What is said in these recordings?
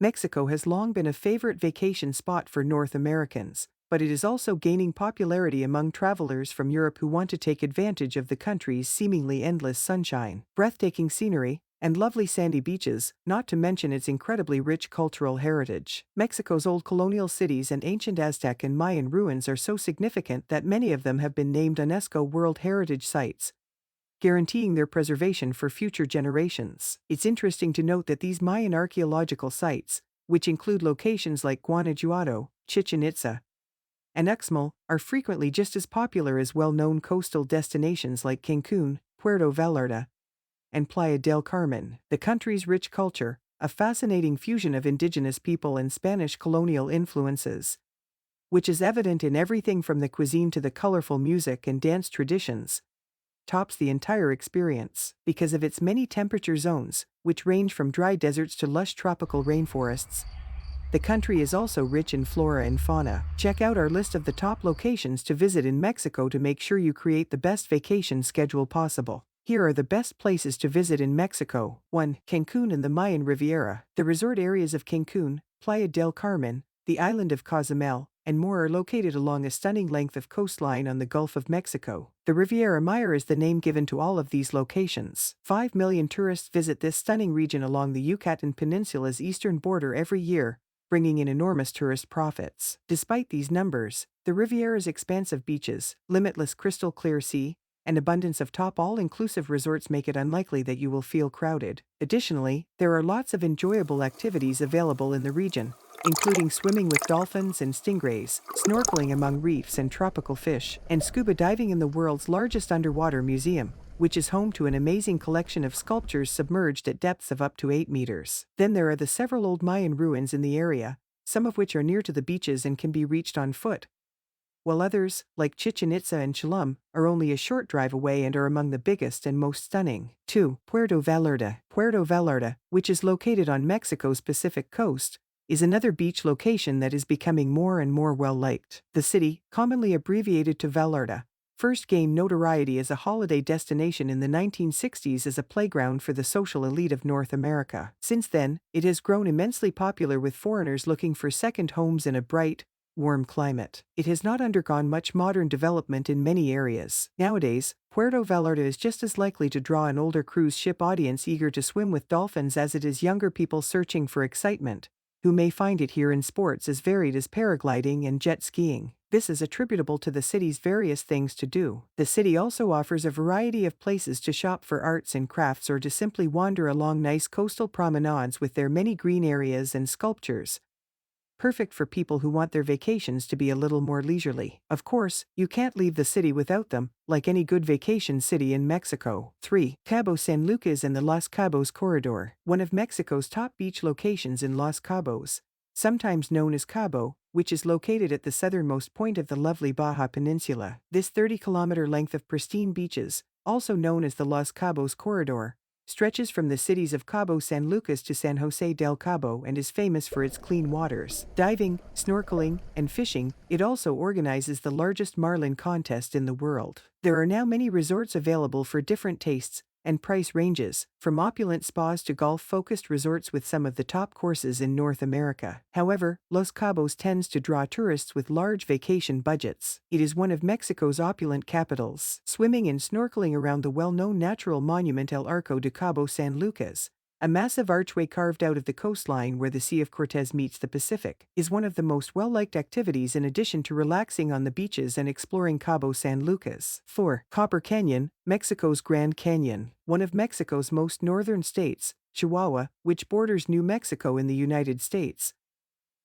Mexico has long been a favorite vacation spot for North Americans, but it is also gaining popularity among travelers from Europe who want to take advantage of the country's seemingly endless sunshine, breathtaking scenery, and lovely sandy beaches, not to mention its incredibly rich cultural heritage. Mexico's old colonial cities and ancient Aztec and Mayan ruins are so significant that many of them have been named UNESCO World Heritage Sites, guaranteeing their preservation for future generations. It's interesting to note that these Mayan archaeological sites, which include locations like Guanajuato, Chichen Itza, and Uxmal, are frequently just as popular as well-known coastal destinations like Cancun, Puerto Vallarta, and Playa del Carmen. The country's rich culture, a fascinating fusion of indigenous people and Spanish colonial influences, which is evident in everything from the cuisine to the colorful music and dance traditions, tops the entire experience. Because of its many temperature zones, which range from dry deserts to lush tropical rainforests, the country is also rich in flora and fauna. Check out our list of the top locations to visit in Mexico to make sure you create the best vacation schedule possible. Here are the best places to visit in Mexico. 1. Cancun and the Mayan Riviera. The resort areas of Cancun, Playa del Carmen, the island of Cozumel, and more are located along a stunning length of coastline on the Gulf of Mexico. The Riviera Maya is the name given to all of these locations. 5 million tourists visit this stunning region along the Yucatan Peninsula's eastern border every year, bringing in enormous tourist profits. Despite these numbers, the Riviera's expansive beaches, limitless crystal clear sea, and abundance of top all-inclusive resorts make it unlikely that you will feel crowded. Additionally, there are lots of enjoyable activities available in the region, including swimming with dolphins and stingrays, snorkeling among reefs and tropical fish, and scuba diving in the world's largest underwater museum, which is home to an amazing collection of sculptures submerged at depths of up to 8 meters. Then there are the several old Mayan ruins in the area, some of which are near to the beaches and can be reached on foot, while others, like Chichen Itza and Cholum, are only a short drive away and are among the biggest and most stunning. 2. Puerto Vallarta. Puerto Vallarta, which is located on Mexico's Pacific coast, is another beach location that is becoming more and more well-liked. The city, commonly abbreviated to Vallarta, first gained notoriety as a holiday destination in the 1960s as a playground for the social elite of North America. Since then, it has grown immensely popular with foreigners looking for second homes in a bright, warm climate. It has not undergone much modern development in many areas. Nowadays, Puerto Vallarta is just as likely to draw an older cruise ship audience eager to swim with dolphins as it is younger people searching for excitement, who may find it here in sports as varied as paragliding and jet skiing. This is attributable to the city's various things to do. The city also offers a variety of places to shop for arts and crafts or to simply wander along nice coastal promenades with their many green areas and sculptures, perfect for people who want their vacations to be a little more leisurely. Of course, you can't leave the city without them, like any good vacation city in Mexico. 3. Cabo San Lucas and the Los Cabos Corridor. One of Mexico's top beach locations in Los Cabos, sometimes known as Cabo, which is located at the southernmost point of the lovely Baja Peninsula. This 30-kilometer length of pristine beaches, also known as the Los Cabos Corridor, stretches from the cities of Cabo San Lucas to San Jose del Cabo and is famous for its clean waters. Diving, snorkeling, and fishing, it also organizes the largest marlin contest in the world. There are now many resorts available for different tastes and price ranges, from opulent spas to golf-focused resorts with some of the top courses in North America. However, Los Cabos tends to draw tourists with large vacation budgets. It is one of Mexico's opulent capitals. Swimming and snorkeling around the well-known natural monument El Arco de Cabo San Lucas, a massive archway carved out of the coastline where the Sea of Cortez meets the Pacific, is one of the most well-liked activities in addition to relaxing on the beaches and exploring Cabo San Lucas. 4. Copper Canyon, Mexico's Grand Canyon. One of Mexico's most northern states, Chihuahua, which borders New Mexico in the United States,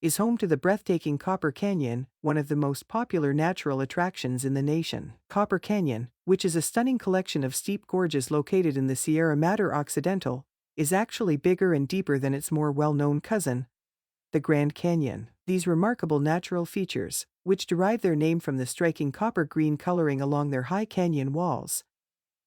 is home to the breathtaking Copper Canyon, one of the most popular natural attractions in the nation. Copper Canyon, which is a stunning collection of steep gorges located in the Sierra Madre Occidental, is actually bigger and deeper than its more well-known cousin, the Grand Canyon. These remarkable natural features, which derive their name from the striking copper-green coloring along their high canyon walls,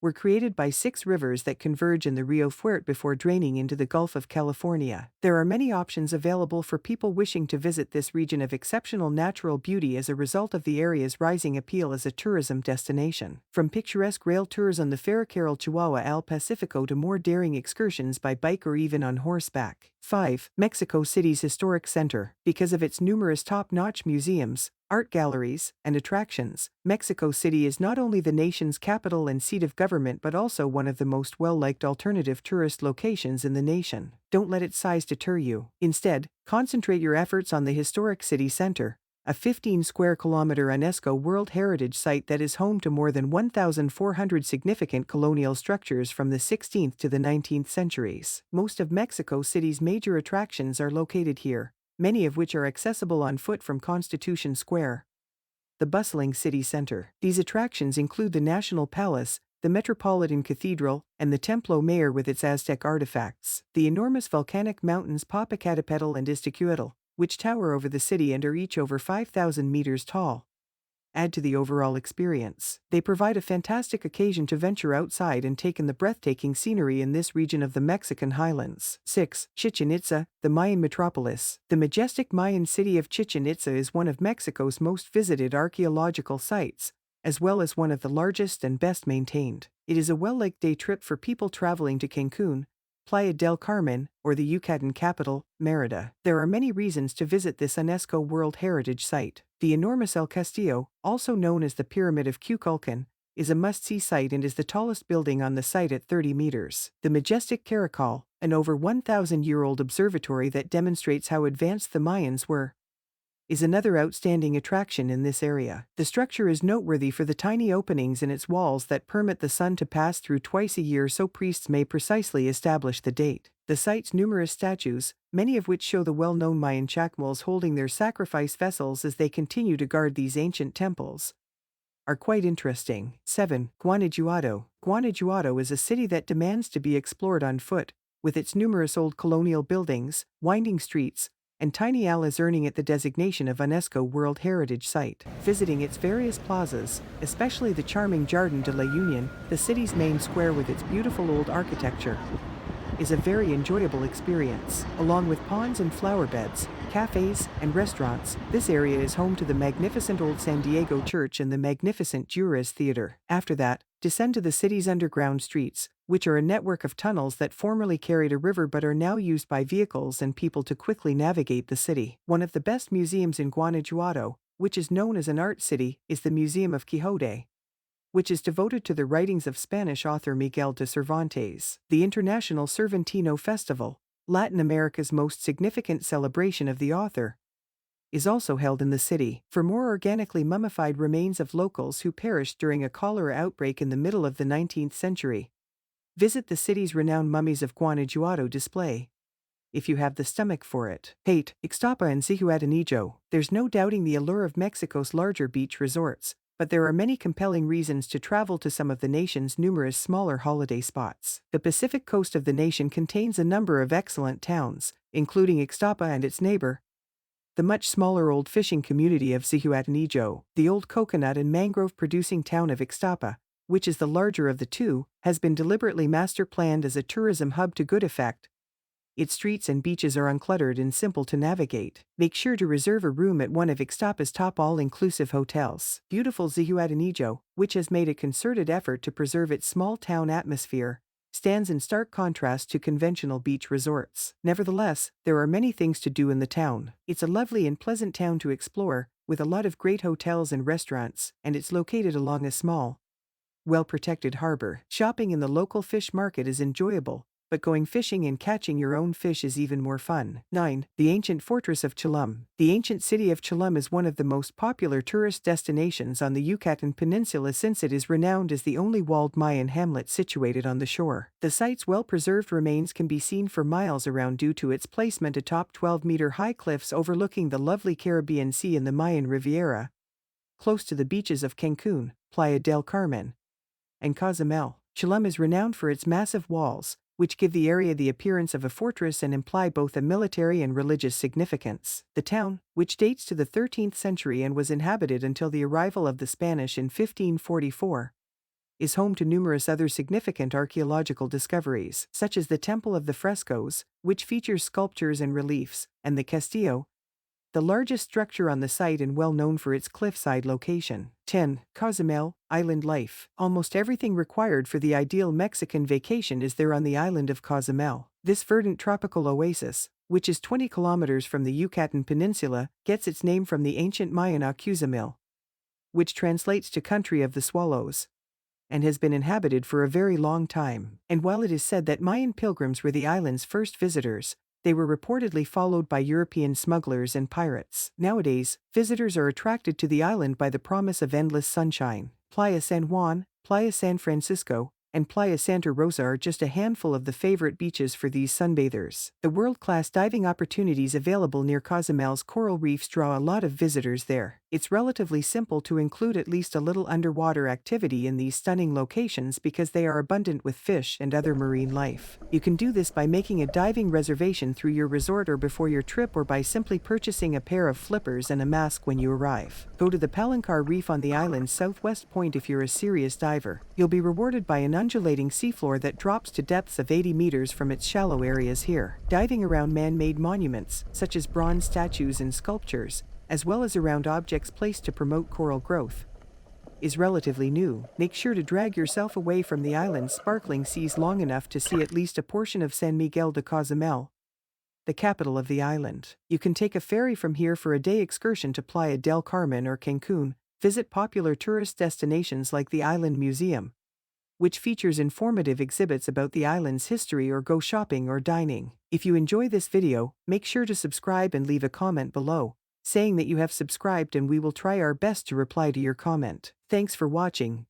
were created by 6 rivers that converge in the Rio Fuerte before draining into the Gulf of California. There are many options available for people wishing to visit this region of exceptional natural beauty as a result of the area's rising appeal as a tourism destination. From picturesque rail tours on the Ferrocarril Chihuahua al Pacifico to more daring excursions by bike or even on horseback, 5. Mexico City's Historic Center. Because of its numerous top-notch museums, art galleries, and attractions, Mexico City is not only the nation's capital and seat of government but also one of the most well-liked alternative tourist locations in the nation. Don't let its size deter you. Instead, concentrate your efforts on the historic city center, a 15-square-kilometer UNESCO World Heritage Site that is home to more than 1,400 significant colonial structures from the 16th to the 19th centuries. Most of Mexico City's major attractions are located here, many of which are accessible on foot from Constitution Square, the bustling city center. These attractions include the National Palace, the Metropolitan Cathedral, and the Templo Mayor with its Aztec artifacts. The enormous volcanic mountains Popocatépetl and Iztaccíhuatl, which tower over the city and are each over 5,000 meters tall, add to the overall experience. They provide a fantastic occasion to venture outside and take in the breathtaking scenery in this region of the Mexican highlands. 6. Chichén Itzá, the Mayan metropolis. The majestic Mayan city of Chichén Itzá is one of Mexico's most visited archaeological sites, as well as one of the largest and best maintained. It is a well-liked day trip for people traveling to Cancun, Playa del Carmen, or the Yucatan capital, Mérida. There are many reasons to visit this UNESCO World Heritage Site. The enormous El Castillo, also known as the Pyramid of Kukulkan, is a must-see site and is the tallest building on the site at 30 meters. The majestic Caracol, an over 1,000-year-old observatory that demonstrates how advanced the Mayans were, is another outstanding attraction in this area. The structure is noteworthy for the tiny openings in its walls that permit the sun to pass through twice a year so priests may precisely establish the date. The site's numerous statues, many of which show the well-known Mayan chacmals holding their sacrifice vessels as they continue to guard these ancient temples, are quite interesting. 7. Guanajuato. Guanajuato is a city that demands to be explored on foot, with its numerous old colonial buildings, winding streets, and tiny alleys earning it the designation of UNESCO World Heritage Site. Visiting its various plazas, especially the charming Jardín de la Unión, the city's main square with its beautiful old architecture, is a very enjoyable experience. Along with ponds and flower beds, cafes, and restaurants, this area is home to the magnificent old San Diego Church and the magnificent Juarez Theater. After that, descend to the city's underground streets, which are a network of tunnels that formerly carried a river but are now used by vehicles and people to quickly navigate the city. One of the best museums in Guanajuato, which is known as an art city, is the Museum of Quijote, which is devoted to the writings of Spanish author Miguel de Cervantes. The International Cervantino Festival, Latin America's most significant celebration of the author, is also held in the city. For more organically mummified remains of locals who perished during a cholera outbreak in the middle of the 19th century, visit the city's renowned Mummies of Guanajuato display, if you have the stomach for it. 8. Ixtapa and Zihuatanejo. There's no doubting the allure of Mexico's larger beach resorts, but there are many compelling reasons to travel to some of the nation's numerous smaller holiday spots. The Pacific coast of the nation contains a number of excellent towns, including Ixtapa and its neighbor, the much smaller old fishing community of Zihuatanejo. The old coconut and mangrove-producing town of Ixtapa, which is the larger of the two, has been deliberately master-planned as a tourism hub to good effect. Its streets and beaches are uncluttered and simple to navigate. Make sure to reserve a room at one of Ixtapa's top all-inclusive hotels. Beautiful Zihuatanejo, which has made a concerted effort to preserve its small-town atmosphere, stands in stark contrast to conventional beach resorts. Nevertheless, there are many things to do in the town. It's a lovely and pleasant town to explore, with a lot of great hotels and restaurants, and it's located along a small, well-protected harbor. Shopping in the local fish market is enjoyable, but going fishing and catching your own fish is even more fun. 9. The ancient fortress of Cholum. The ancient city of Cholum is one of the most popular tourist destinations on the Yucatan Peninsula since it is renowned as the only walled Mayan hamlet situated on the shore. The site's well-preserved remains can be seen for miles around due to its placement atop 12-meter-high cliffs overlooking the lovely Caribbean Sea and the Mayan Riviera, close to the beaches of Cancun, Playa del Carmen, and Cozumel. Cholum is renowned for its massive walls, which give the area the appearance of a fortress and imply both a military and religious significance. The town, which dates to the 13th century and was inhabited until the arrival of the Spanish in 1544, is home to numerous other significant archaeological discoveries, such as the Temple of the Frescoes, which features sculptures and reliefs, and the Castillo, the largest structure on the site and well known for its cliffside location. 10. Cozumel, island life. Almost everything required for the ideal Mexican vacation is there on the island of Cozumel. This verdant tropical oasis, which is 20 kilometers from the Yucatan Peninsula, gets its name from the ancient Mayan Acuzamil, which translates to country of the swallows, and has been inhabited for a very long time. And while it is said that Mayan pilgrims were the island's first visitors, they were reportedly followed by European smugglers and pirates. Nowadays, visitors are attracted to the island by the promise of endless sunshine. Playa San Juan, Playa San Francisco, and Playa Santa Rosa are just a handful of the favorite beaches for these sunbathers. The world-class diving opportunities available near Cozumel's coral reefs draw a lot of visitors there. It's relatively simple to include at least a little underwater activity in these stunning locations because they are abundant with fish and other marine life. You can do this by making a diving reservation through your resort or before your trip, or by simply purchasing a pair of flippers and a mask when you arrive. Go to the Palancar Reef on the island's southwest point if you're a serious diver. You'll be rewarded by an undulating seafloor that drops to depths of 80 meters from its shallow areas here. Diving around man-made monuments, such as bronze statues and sculptures, as well as around objects placed to promote coral growth, is relatively new. Make sure to drag yourself away from the island's sparkling seas long enough to see at least a portion of San Miguel de Cozumel, the capital of the island. You can take a ferry from here for a day excursion to Playa del Carmen or Cancun, visit popular tourist destinations like the Island Museum, which features informative exhibits about the island's history, or go shopping or dining. If you enjoy this video, make sure to subscribe and leave a comment below, saying that you have subscribed, and we will try our best to reply to your comment. Thanks for watching.